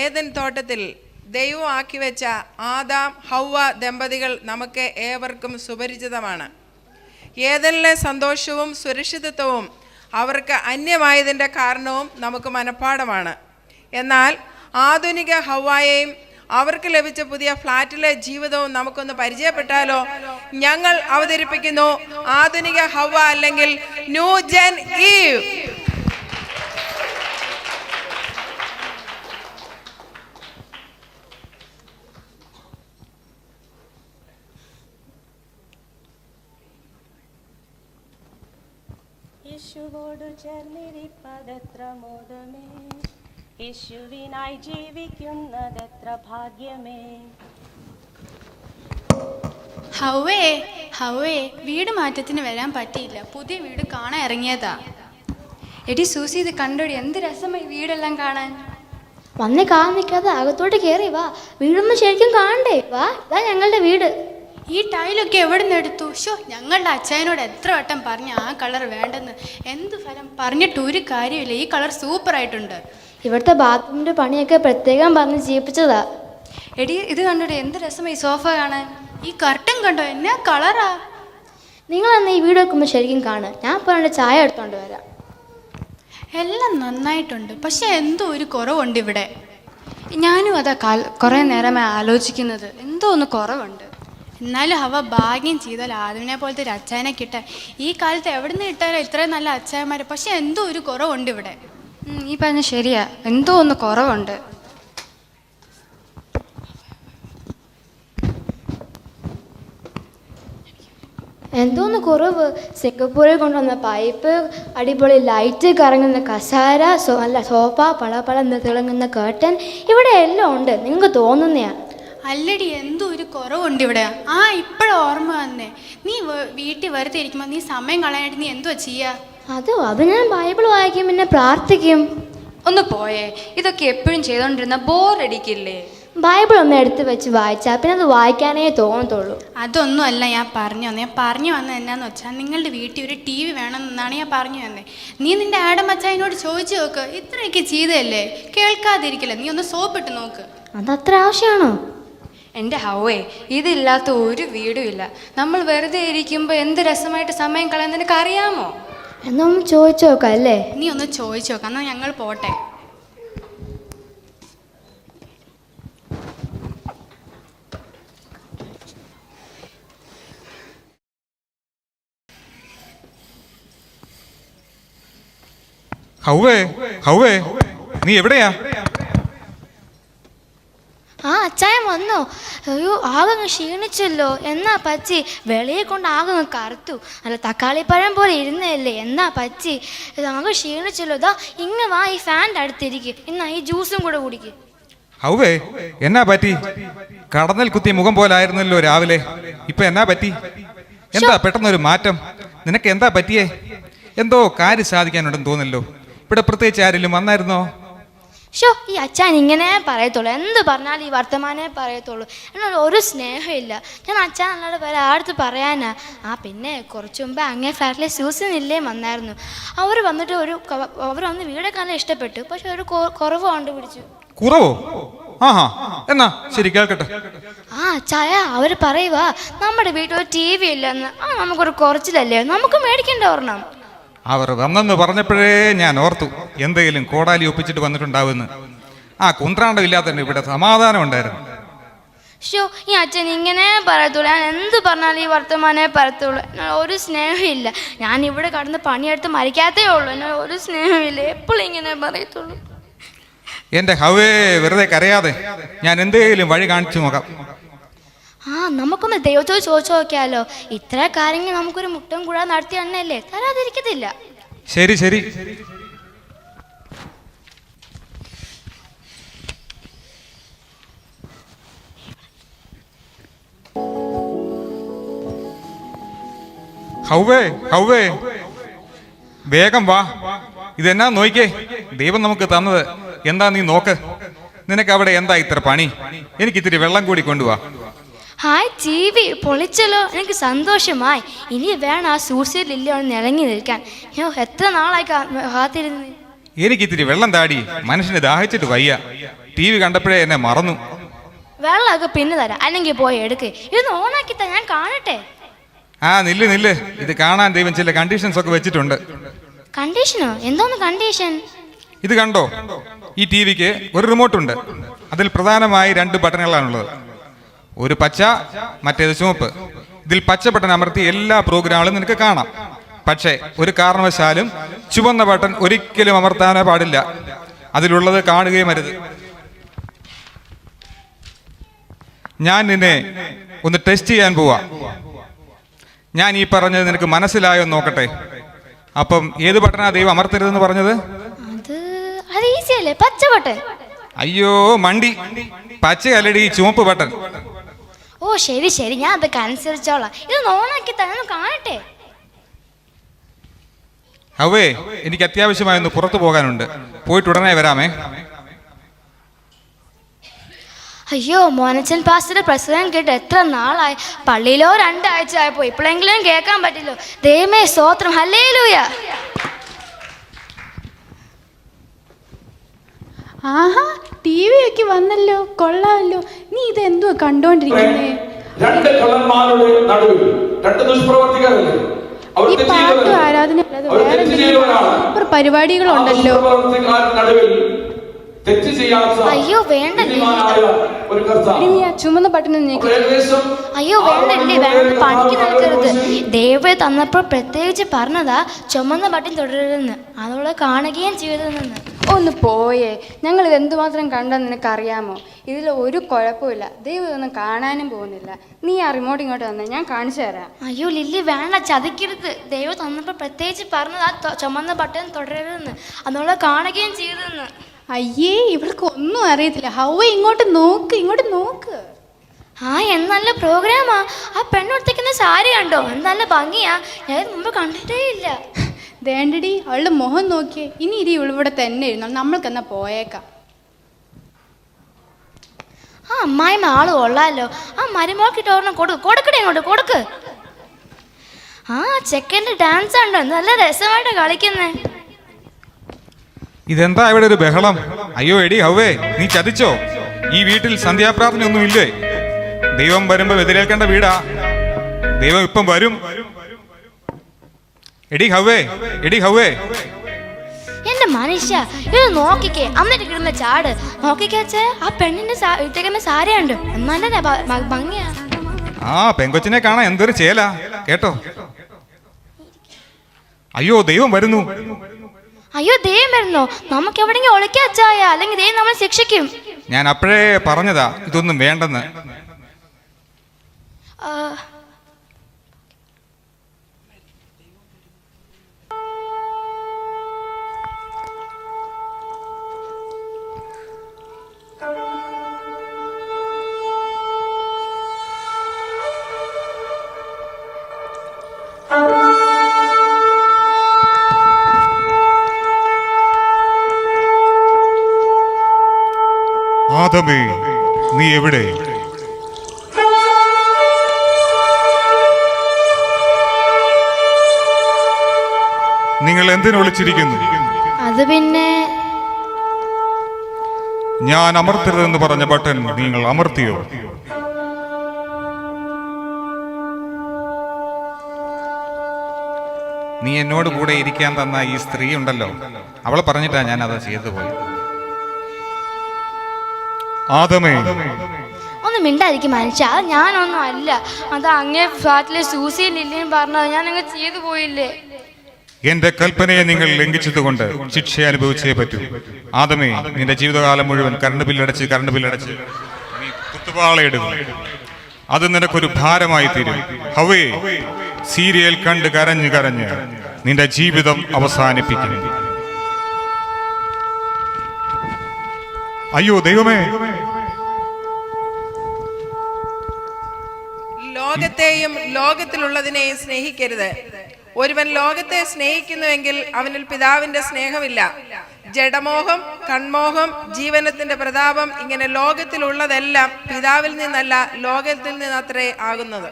Eden തോട്ടത്തിൽ ദൈവം ആക്കി വെച്ച ആദാം ഹൗവ ദമ്പതികൾ നമുക്ക് ഏവർക്കും സുപരിചിതമാണ്. ഏദനിലെ സന്തോഷവും സുരക്ഷിതത്വവും അവർക്ക് അന്യമായതിൻ്റെ കാരണവും നമുക്ക് മനഃപ്പാടമാണ്. എന്നാൽ ആധുനിക ഹൗവയെയും അവർക്ക് ലഭിച്ച പുതിയ ഫ്ലാറ്റിലെ ജീവിതവും നമുക്കൊന്ന് പരിചയപ്പെട്ടാലോ? ഞങ്ങൾ അവതരിപ്പിക്കുന്നു ആധുനിക ഹൗവ അല്ലെങ്കിൽ ന്യൂ ജെൻ ഈവ്. യേശുവോടു ചേർന്നിരിപ്പതെത്ര മോദമേ, യേശുവിനായി ജീവിക്കുന്നതെത്ര ഭാഗ്യമേ. ഹൗവേ വീട് മാറ്റത്തിന് വരാൻ പറ്റിയില്ല. പുതിയ വീട് കാണാൻ ഇറങ്ങിയതാ. എടി സൂസി, ഇത് കണ്ടോടി, എന്ത് രസമായി വീടെല്ലാം കാണാൻ. വന്ന് കാണാൻ നിൽക്കാതെ അകത്തോട്ട് കയറി വാ, വീടൊന്നും ശരിക്കും കാണണ്ടേ. വാ, ഇതാ ഞങ്ങളുടെ വീട്. ഈ ടൈലൊക്കെ എവിടെ നിന്ന് എടുത്തു? ഞങ്ങളുടെ അച്ഛനോട് എത്ര വട്ടം പറഞ്ഞു ആ കളർ വേണ്ടെന്ന്. എന്ത് ഫലം, പറഞ്ഞിട്ട് ഒരു കാര്യമില്ല. ഈ കളർ സൂപ്പറായിട്ടുണ്ട്. ഇവിടുത്തെ ബാത്റൂമിൻ്റെ പണിയൊക്കെ പ്രത്യേകം പറഞ്ഞ് ചെയ്യിപ്പിച്ചതാ. എടി ഇത് കണ്ടോടി, എന്ത് രസമായി സോഫ കാണാൻ. ഈ കർട്ടൻ കണ്ടോ, എന്നാ കളറാ. നിങ്ങളന്ന് ഈ വീട് വെക്കുമ്പോൾ ശരിക്കും കാണുക. ഞാൻ ഇപ്പോൾ ചായ എടുത്തോണ്ട് വരാം. എല്ലാം നന്നായിട്ടുണ്ട്, പക്ഷെ എന്തോ ഒരു കുറവുണ്ട് ഇവിടെ. ഞാനും അതാ കുറേ നേരമായി ആലോചിക്കുന്നത്. എന്തോ ഒന്ന് കുറവുണ്ട്. എന്നാലും ഹവ ഭാഗ്യം ചെയ്താൽ ആദ്യനെ പോലത്തെ ഒരു അച്ചായനെ കിട്ടാൻ. ഈ കാലത്ത് എവിടെ നിന്ന് കിട്ടാലോ ഇത്രയും നല്ല അച്ചായന്മാർ. പക്ഷെ എന്തോ ഒരു കുറവുണ്ട് ഇവിടെ. ഈ പറഞ്ഞ ശരിയാ, എന്തോ ഒന്ന് കുറവുണ്ട്. എന്തോന്ന് കുറവ്? സിംഗപ്പൂരിൽ കൊണ്ടുവന്ന പൈപ്പ്, അടിപൊളി ലൈറ്റ്, കറങ്ങുന്ന കസാര, നല്ല സോഫ, പള തിളങ്ങുന്ന കേർട്ടൻ, ഇവിടെ എല്ലാം ഉണ്ട്. നിങ്ങൾക്ക് തോന്നുന്നയാ. അല്ലടി, എന്തോ ഒരു കുറവുണ്ട് ഇവിടെ. ഇപ്പോഴും ഓർമ്മ വന്നേ. നീ വീട്ടിൽ വെറുതെ ഇരിക്കുമ്പോൾ നീ സമയം കളയാനായിട്ട് നീ എന്തുവാ ചെയ്യാ? അത് ഞാൻ ബൈബിൾ വായിക്കും, പിന്നെ പ്രാർത്ഥിക്കും. ഒന്ന് പോയേ, ഇതൊക്കെ എപ്പോഴും ചെയ്തോണ്ടിരുന്ന ബോറടിക്കില്ലേ? ബൈബിൾ ഒന്ന് എടുത്ത് വെച്ച് വായിച്ചാൽ പിന്നെ അത് വായിക്കാനേ തോന്നത്തുള്ളൂ. അതൊന്നും അല്ല ഞാൻ പറഞ്ഞു വന്നത്. ഞാൻ പറഞ്ഞു വന്നത് എന്നാന്ന് വെച്ചാൽ നിങ്ങളുടെ വീട്ടിൽ ഒരു TV വേണമെന്നാണ് ഞാൻ പറഞ്ഞു വന്നത്. നീ നിന്റെ ആഡം അച്ചായനോട് ചോദിച്ചു നോക്ക്. ഇത്രയൊക്കെ ചെയ്തല്ലേ, കേൾക്കാതിരിക്കില്ല. നീ ഒന്ന് സോപ്പിട്ട് നോക്ക്. അതത്ര ആവശ്യമാണോ? എൻ്റെ ഹൗവേ, ഇതില്ലാത്ത ഒരു വീടും ഇല്ല. നമ്മൾ വെറുതെ ഇരിക്കുമ്പോൾ എന്ത് രസമായിട്ട് സമയം കളയാൻ നിനക്ക് അറിയാമോ? എന്നാ ഒന്ന് ചോദിച്ചു നോക്കാം അല്ലേ? നീ ഒന്ന് ചോദിച്ചു നോക്കാം. എന്നാൽ ഞങ്ങൾ പോട്ടെ. ഹൗവേ, നീ എവിടെയാ? അച്ചായൻ വന്നോ? അയ്യോ, ആകെ ക്ഷീണിച്ചല്ലോ. എന്നാ പച്ചി? വെളിയെ കൊണ്ട് ആകെ കറുത്തു. അല്ല, തക്കാളിപ്പഴം പോലെ ഇരുന്നല്ലേ. എന്നാ പച്ചി? ആകെ ക്ഷീണിച്ചല്ലോ. ഇതാ ഇങ്ങ് വാ, ഈ ഫാൻ്റെ അടുത്തിരിക്കും. എന്നാ ഈ ജ്യൂസും കൂടെ കുടിക്കും. ഹൗവേ, എന്നാ പറ്റി? കടന്നൽ കുത്തിയ മുഖം പോലായിരുന്നല്ലോ രാവിലെ. ഇപ്പൊ എന്നാ പറ്റി? എന്താ പെട്ടെന്നൊരു മാറ്റം? നിനക്ക് എന്താ പറ്റിയേ? എന്തോ കാര്യം സാധിക്കാനുണ്ടെന്ന് തോന്നല്ലോ. ഇവിടെ പ്രത്യേകിച്ച് ആരെങ്കിലും വന്നായിരുന്നോ? ഈ അച്ഛൻ ഇങ്ങനെ പറയത്തുള്ളൂ. എന്ത് പറഞ്ഞാലും ഈ വർത്തമാനേ പറയത്തുള്ളൂ. എന്നാൽ ഒരു സ്നേഹമില്ല. ഞാൻ അച്ഛൻ അല്ലാതെ വേറെ ആടുത്ത് പറയാനാ. പിന്നെ കുറച്ച് മുമ്പ് അങ്ങേ ഫ്ലാറ്റിലെ സൂസനില്ലേ വന്നായിരുന്നു. അവർ വന്ന് വീടൊക്കെ നല്ല ഇഷ്ടപ്പെട്ടു. പക്ഷെ ഒരു കുറവ് കണ്ടുപിടിച്ചു. കുറവോ? എന്നാ ശരി, കേൾക്കട്ടെ. ചായ അവർ പറയുവാ നമ്മുടെ വീട്ടിൽ ഒരു TV ഇല്ലെന്ന്. നമുക്കൊരു കുറച്ചിലല്ലേ, നമുക്ക് മേടിക്കേണ്ട ഒരെണ്ണം. അവർ വന്നെന്ന് പറഞ്ഞപ്പോഴേ ഞാൻ ഓർത്തു എന്തെങ്കിലും കോടാലി ഒപ്പിച്ചിട്ട് വന്നിട്ടുണ്ടാവുമെന്ന്. കുന്ത്രാണ്ടം ഇല്ലാത്ത ഇവിടെ സമാധാനം ഉണ്ടായിരുന്നു. ഈ അച്ഛൻ ഇങ്ങനെ പറയത്തുള്ളൂ. ഞാൻ എന്ത് പറഞ്ഞാലും ഈ വർത്തമാനേ പറയത്തുള്ളൂ. ഒരു സ്നേഹമില്ല. ഞാൻ ഇവിടെ കടന്ന് പണിയെടുത്ത് മരിക്കാത്തേ ഉള്ളൂ. എന്നാൽ ഒരു സ്നേഹമില്ല. എപ്പോഴും ഇങ്ങനെ പറയത്തുള്ളൂ. എന്റെ ഹൗവേ, വെറുതെ കരയാതെ. ഞാൻ എന്തെങ്കിലും വഴി കാണിച്ചു നോക്കാം. നമുക്കൊന്ന് ദൈവത്തോട് ചോദിച്ചു നോക്കിയാലോ? ഇത്ര കാര്യങ്ങൾ നമുക്കൊരു മുട്ടം കൂടാതെ നടത്തി തന്നെയല്ലേ, തരാതിരിക്കത്തില്ല. ശരി. ഹൗവേ, വേഗം വാ. ഇതെന്നാ നോക്കിയേ, ദൈവം നമുക്ക് തന്നത്. എന്താ നീ നോക്ക്. നിനക്ക് അവിടെ എന്താ ഇത്ര പണി? എനിക്ക് ഇത്തിരി വെള്ളം കൂടി കൊണ്ടുവാ. TV പൊളിച്ചല്ലോ, എനിക്ക് സന്തോഷമായി. ഇനി വേണം ആ സൂസൈഡിൽ ഇല്ല ഒന്ന് ഇറങ്ങി നിൽക്കാൻ. എത്ര നാളായി കാത്തിരുന്ന്. എനിക്കിത്തിരി വെള്ളം താടി, മനുഷ്യന് ദാഹിച്ചിട്ട് വയ്യ. ടി വി കണ്ടപ്പോഴേ എന്നെ മറന്നു. വെള്ളമൊക്കെ പിന്നെ തരാം, അല്ലെങ്കിൽ പോയി എടുക്ക്. ഇതൊന്ന് ഓണാക്കി തന്നെ ഞാൻ കാണട്ടെ. ആ നില്ല്, ഇത് കാണാൻ ദൈവം ചില കണ്ടീഷൻസ് ഒക്കെ വെച്ചിട്ടുണ്ട്. കണ്ടീഷനോ? എന്തോന്ന് കണ്ടീഷൻ? ഇത് കണ്ടോ, ഈ ടി വിക്ക് ഒരു റിമോട്ട് ഉണ്ട്. അതിൽ പ്രധാനമായി 2 ബട്ടണുകളാണുള്ളത്. ഒരു പച്ച, മറ്റേത് ചുവപ്പ്. ഇതിൽ പച്ച ബട്ടൺ അമർത്തി എല്ലാ പ്രോഗ്രാമുകളും നിനക്ക് കാണാം. പക്ഷേ ഒരു കാരണവശാലും ചുവന്ന ബട്ടൺ ഒരിക്കലും അമർത്താനേ പാടില്ല. അതിലുള്ളത് കാണുകയും അരുത്. ഞാൻ നിന്നെ ഒന്ന് ടെസ്റ്റ് ചെയ്യാൻ പോവാ. ഞാൻ ഈ പറഞ്ഞത് നിനക്ക് മനസ്സിലായോ നോക്കട്ടെ. അപ്പം ഏത് ബട്ടണാ ദൈവം അമർത്തരുതെന്ന് പറഞ്ഞത്? അത് ഈസി അല്ലേ, പച്ച ബട്ടൺ. അയ്യോ മണ്ടി, പച്ചയല്ലടി, ചുവപ്പ് ബട്ടൺ. ഓ ശരി, ഞാൻ അതൊക്കെ അനുസരിച്ചോളാം. ഇത് ഓണാക്കി തന്നെ കാണട്ടെ. അവേ, എനിക്ക് അത്യാവശ്യമായി ഒന്ന് പുറത്തു പോകാനുണ്ട്. പോയിട്ട് ഉടനെ വരാമേ. അയ്യോ, മോനച്ചൻ പാസ്റ്ററുടെ പ്രസംഗം കേട്ട് എത്ര നാളായി. പള്ളിയിലോ 2 ആഴ്ച ആയപ്പോ ഇപ്പോഴെങ്കിലും കേൾക്കാൻ പറ്റില്ലോ. ദൈവമേ സ്തോത്രം, ഹല്ലേലൂയ. ആഹാ, ടി വി ഒക്കെ വന്നല്ലോ, കൊള്ളാമല്ലോ. നീ ഇത് എന്തുവാ കണ്ടോണ്ടിരിക്കുന്നേ? 2 കള്ളന്മാരുടെ നടുവിൽ 2 ദുഷ്പ്രവർത്തിക്കാരല്ലേ. ഈ പാട്ട് ആരാധന വേറെ പരിപാടികളുണ്ടല്ലോ. അയ്യോ വേണ്ടല്ലേ, ചുമന്ന ബട്ടൺ അയ്യോ വേണ്ടല്ലേ, വേണ്ട പണിക്ക് നിൽക്കരുത്. ദൈവം തന്നപ്പോൾ പ്രത്യേകിച്ച് പറഞ്ഞതാ ചുമന്ന ബട്ടൺ തുടരരുതെന്ന്. അതോടെ കാണുകയും ചെയ്തതെന്ന്. ഒന്ന് പോയേ, ഞങ്ങൾ ഇത് എന്തുമാത്രം കണ്ടെന്ന് നിനക്കറിയാമോ? ഇതിൽ ഒരു കുഴപ്പമില്ല. ദൈവം ഇതൊന്നും കാണാനും പോകുന്നില്ല. നീ ആ റിമോട്ട് ഇങ്ങോട്ട് തന്നെ, ഞാൻ കാണിച്ചു തരാം. അയ്യോ ലില്ലി വേണ്ട, ചതിക്കരുത്. ദൈവം തന്നപ്പോൾ പ്രത്യേകിച്ച് പറഞ്ഞതാ ചുമന്ന ബട്ടൺ തുടരരുതെന്ന്. അതോടെ കാണുകയും ചെയ്തതെന്ന്. അയ്യേ, ഇവൾക്ക് ഒന്നും അറിയത്തില്ല. ഹൗവ ഇങ്ങോട്ട് നോക്ക്. ആ എന്നല്ല പ്രോഗ്രാമാ. ആ പെണ്ണുടുത്തേക്കുന്ന സാരി കണ്ടോ? നല്ല ഭംഗിയാ. ഞാൻ മുമ്പ് കണ്ടിട്ടേ ഇല്ല. വേണ്ടടി, അവളുടെ മുഖം നോക്കിയേ. ഇനി ഇത് ഇവളിവിടെ തന്നെ ഇരുന്നോ, നമ്മൾക്കെന്നാ പോയേക്കാം. ആ അമ്മായിമ്മ ആള് കൊള്ളാലോ. ആ മരുമോക്കിട്ട് ഓർണം കൊടുക്കടേ അങ്ങോട്ട് കൊടുക്ക്. ആ ചെക്കൻ്റെ ഡാൻസ് ഉണ്ടോ, നല്ല രസമായിട്ട് കളിക്കുന്നേ. ഇതെന്താ ഇവിടെ ഒരു ബഹളം? അയ്യോ എടി ഹവ്വേ, നീ ചതിച്ചോ? ഈ വീട്ടിൽ സന്ധ്യാപ്രാർത്ഥന ഒന്നും ഇല്ലേ? ദൈവം വരുമ്പോ എതിരേൽക്കേണ്ട വീടാ. ദൈവം ഇപ്പം വരും. എടി ഹവ്വേ. എന്റെ മനുഷ്യ, ഇത് നോക്കിക്കേ, അമ്മയുടെ കിടന്ന ചാട് നോക്കിക്കേ. ആ പെണ്ണിന്റെ ഇട്ടേക്കുന്ന സാരി ഉണ്ട്, നല്ല ഭംഗിയാ. ആ പെങ്കൊച്ചിനെ കാണാൻ എന്തൊരു ചേല കേട്ടോ. അയ്യോ ദൈവം വരുന്നു. അയ്യോ ദൈവം വരുന്നോ? നമുക്ക് എവിടെയെങ്കിലും ഒളിക്കാച്ചായ, അല്ലെങ്കിൽ ദൈവം നമ്മളെ ശിക്ഷിക്കും. ഞാൻ അപ്പോഴേ പറഞ്ഞതാ ഇതൊന്നും വേണ്ടെന്ന്. ആദമേ, നീ എവിടെ? നിങ്ങൾ എന്തിനൊളിച്ചിരിക്കുന്നു? അത് പിന്നെ ഞാൻ അമർത്തരുതെന്ന് പറഞ്ഞ ബട്ടൺ നിങ്ങൾ അമർത്തിയോ? നീ എന്നോട് കൂടെ ഇരിക്കാൻ തന്ന ഈ സ്ത്രീ ഉണ്ടല്ലോ, അവളെ പറഞ്ഞിട്ടാ ഞാൻ അത് ചെയ്തു പോയി. ആദമേ, ഒന്ന് മിണ്ടായിരിക്കും മനുഷ്യ. അത് ഞാനൊന്നും അല്ല. അത് അങ്ങേ ഫ്ലാറ്റിലെ സൂസിയും ലില്ലിയും പറഞ്ഞത് ഞാൻ അങ്ങ് ചെയ്തു പോയില്ലേ. എന്റെ കൽപ്പനയെ നിങ്ങൾ ലംഘിച്ചതുകൊണ്ട് ശിക്ഷ അനുഭവിച്ചേ പറ്റൂ. ആദമേ, നിന്റെ ജീവിതകാലം മുഴുവൻ കറണ്ട് ബില്ലടച്ച് നീ കുത്തുപാളയിടും. അത് നിനക്കൊരു ഭാരമായി തീരും. ഹവേ, സീരിയൽ കണ്ട് കരഞ്ഞ് നിന്റെ ജീവിതം അവസാനിപ്പിക്കും. അയ്യോ ദൈവമേ. ലോകത്തെയും ലോകത്തിലുള്ളതിനെയും സ്നേഹിക്കരുത്. ഒരുവൻ ലോകത്തെ സ്നേഹിക്കുന്നുവെങ്കിൽ അവനിൽ പിതാവിന്റെ സ്നേഹമില്ല. ജഡമോഹം, കൺമോഹം, ജീവനത്തിന്റെ പ്രതാപം, ഇങ്ങനെ ലോകത്തിലുള്ളതെല്ലാം പിതാവിൽ നിന്നല്ല ലോകത്തിൽ നിന്നത്രേ ആകുന്നത്.